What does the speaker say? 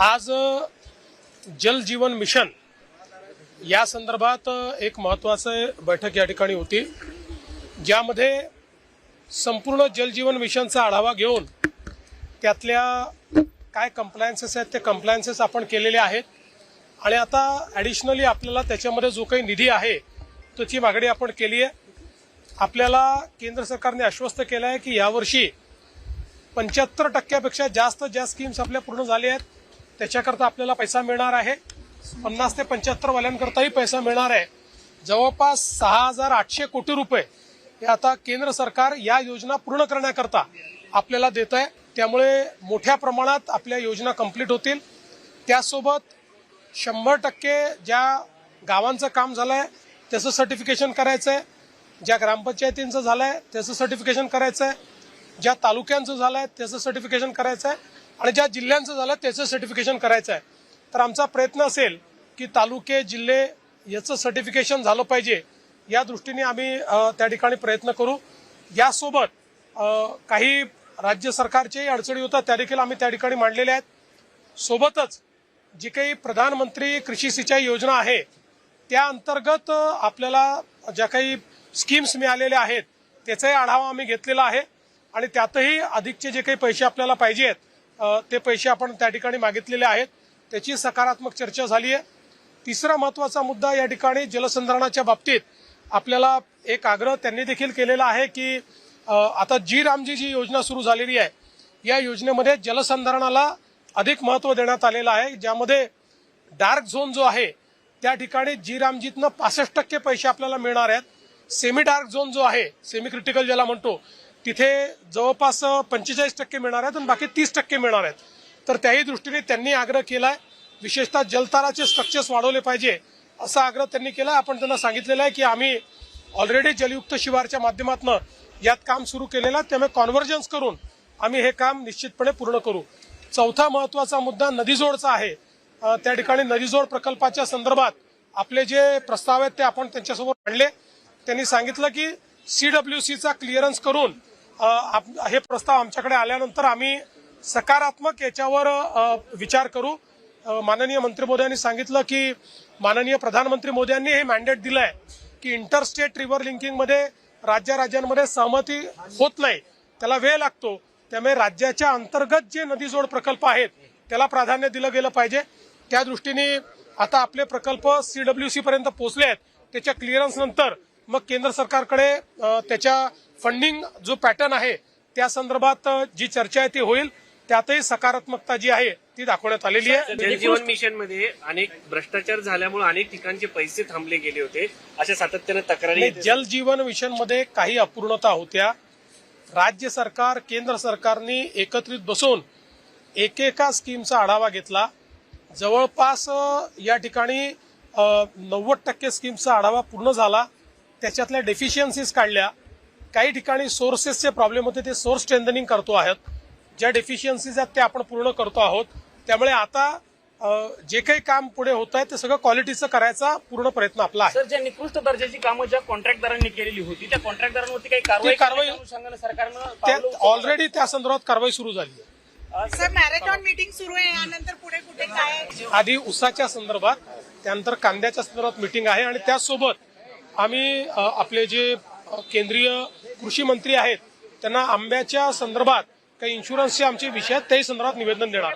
आज जल जीवन मिशन या संदर्भात एक महत्त्वाची बैठक या ठिकाणी होती, ज्यामध्ये संपूर्ण जल जीवन मिशनचा आढावा घेऊन त्यातल्या काय कंप्लायन्सेस आहेत ते कंप्लायन्सेस आपण केलेले आहेत आणि आता ॲडिशनली आपल्याला त्याच्यामध्ये जो काही निधी आहे त्याची मागणी आपण केली आहे। आपल्याला केंद्र सरकारने आश्वस्त केलं आहे की यावर्षी 75% जास्त ज्या स्कीम्स आपल्या पूर्ण झाल्या आहेत त्याच्याकरता आपल्याला पैसा मिळणार आहे। 50 ते 75 वाल्यांकरताही पैसा मिळणार आहे। जवळपास 6800 कोटी रुपये हे आता केंद्र सरकार या योजना पूर्ण करण्याकरता आपल्याला देत आहे। त्यामुळे मोठ्या प्रमाणात आपल्या योजना कंप्लीट होतील। त्यासोबत 100% ज्या गावांचं काम झालंय त्याचं सर्टिफिकेशन करायचं आहे, ज्या ग्रामपंचायतींचं झालंय त्याचं सर्टिफिकेशन करायचं आहे, ज्या तालुक्यांचं झालंय त्याचं सर्टिफिकेशन करायचं आहे आणि ज्या जिल्ह्यांचं झालं त्याचं सर्टिफिकेशन करायचं आहे। तर आमचा प्रयत्न असेल की तालुके जिल्हे याचं सर्टिफिकेशन झालं पाहिजे, या दृष्टीने आम्ही त्या ठिकाणी प्रयत्न करू। यासोबत काही राज्य सरकारच्याही अडचणी होतात त्या देखील आम्ही त्या ठिकाणी मांडलेल्या आहेत। सोबतच जी काही प्रधानमंत्री कृषी सिंचाई योजना आहे त्या अंतर्गत आपल्याला ज्या काही स्कीम्स मिळालेल्या आहेत त्याचाही आढावा आम्ही घेतलेला आहे आणि त्यातही अधिकचे जे काही पैसे आपल्याला पाहिजे आहेत ते पैसे आपण त्या ठिकाणी मागितलेले आहेत, त्याची सकारात्मक चर्चा झाली आहे। तिसरा महत्त्वाचा मुद्दा या ठिकाणी जलसंधारणाच्या बाबतीत आपल्याला एक आग्रह त्यांनी देखील केलेला आहे की आता जी रामजी जी योजना सुरू झालेली आहे या योजनेमध्ये जलसंधारणाला अधिक महत्त्व देण्यात आलेलं आहे, ज्यामध्ये डार्क झोन जो आहे त्या ठिकाणी जी रामजीतनं 65% पैसे आपल्याला मिळणार आहेत। सेमी डार्क झोन जो आहे, सेमी क्रिटिकल ज्याला म्हणतो, तिथे जवळपास 45% मिळणार आहेत आणि बाकी 30% मिळणार आहेत। तर त्याही दृष्टीने त्यांनी आग्रह केलाय, विशेषतः जलताराचे स्ट्रक्चर्स वाढवले पाहिजे असा आग्रह त्यांनी केला। आपण त्यांना सांगितलेलं आहे की आम्ही ऑलरेडी जलयुक्त शिवारच्या माध्यमातून यात काम सुरू केलेलं आहे, त्यामुळे कॉन्व्हर्जन्स करून आम्ही हे काम निश्चितपणे पूर्ण करू। चौथा महत्त्वाचा मुद्दा नदीजोडचा आहे। त्या ठिकाणी नदीजोड प्रकल्पाच्या संदर्भात आपले जे प्रस्ताव आहेत ते आपण त्यांच्यासमोर मांडले। त्यांनी सांगितलं की CWCचा क्लिअरन्स करून हे प्रस्ताव आमच्याकडे आल्यानंतर आम्ही सकारात्मक याच्यावर विचार करू। माननीय मंत्री महोदयांनी सांगितलं की माननीय प्रधानमंत्री मोदयांनी हे मॅन्डेट दिलंय की इंटरस्टेट रिव्हर लिंकिंगमध्ये राज्यांमध्ये सहमती होत नाही, त्याला वेळ लागतो, त्यामुळे राज्याच्या अंतर्गत जे नदीजोड प्रकल्प आहेत त्याला प्राधान्य दिलं गेलं पाहिजे। त्या दृष्टीने आता आपले प्रकल्प CWC पर्यंत पोहोचले आहेत, त्याच्या क्लिअरन्स नंतर मग केंद्र सरकारकडे त्याच्या फंडिंग जो पॅटर्न आहे त्या संदर्भात जी चर्चा आहे ती होईल, त्यातही सकारात्मकता जी आहे ती दाखवण्यात आलेली आहे। जलजीवन मिशन मध्ये अनेक भ्रष्टाचार झाल्यामुळे अनेक ठिकाणचे पैसे थांबले गेले होते, अशा सातत्याने तक्रारी। जल जीवन मिशन मध्ये काही अपूर्णता होत्या। राज्य सरकार केंद्र सरकारने एकत्रित बसून एकेका स्कीमचा आढावा घेतला। जवळपास या ठिकाणी 90% स्कीमचा आढावा पूर्ण झाला, त्याच्यातल्या डेफिशियन्सीज काढल्या। काही ठिकाणी सोर्सेसचे प्रॉब्लेम होते, ते सोर्स स्ट्रेंथनिंग करतो आहोत, ज्या डेफिशियन्सीज आहेत ते आपण पूर्ण करतो आहोत। त्यामुळे आता जे काही काम पुढे होत आहे ते सगळं क्वालिटीचं करायचा पूर्ण प्रयत्न आपला आहे। सर, ज्या निकृष्ट दर्जाची कामं ज्या कॉन्ट्रॅक्टदारांनी केलेली होती त्या कॉन्ट्रॅक्टदारांवरती काही कारवाई सरकारनं ऑलरेडी त्या संदर्भात कारवाई सुरू झाली आहे। सर, मॅरेथॉन मीटिंग सुरू आहे, यानंतर पुढे कुठे काय? आधी ऊसाच्या संदर्भात, त्यानंतर कांद्याच्या संदर्भात मीटिंग आहे आणि त्यासोबत आम्ही आपले जे केंद्रीय कृषी मंत्री आहेत त्यांना आंब्याच्या संदर्भात काही इन्शुरन्सचे आमचे विषय आहेत त्याही संदर्भात निवेदन देणार।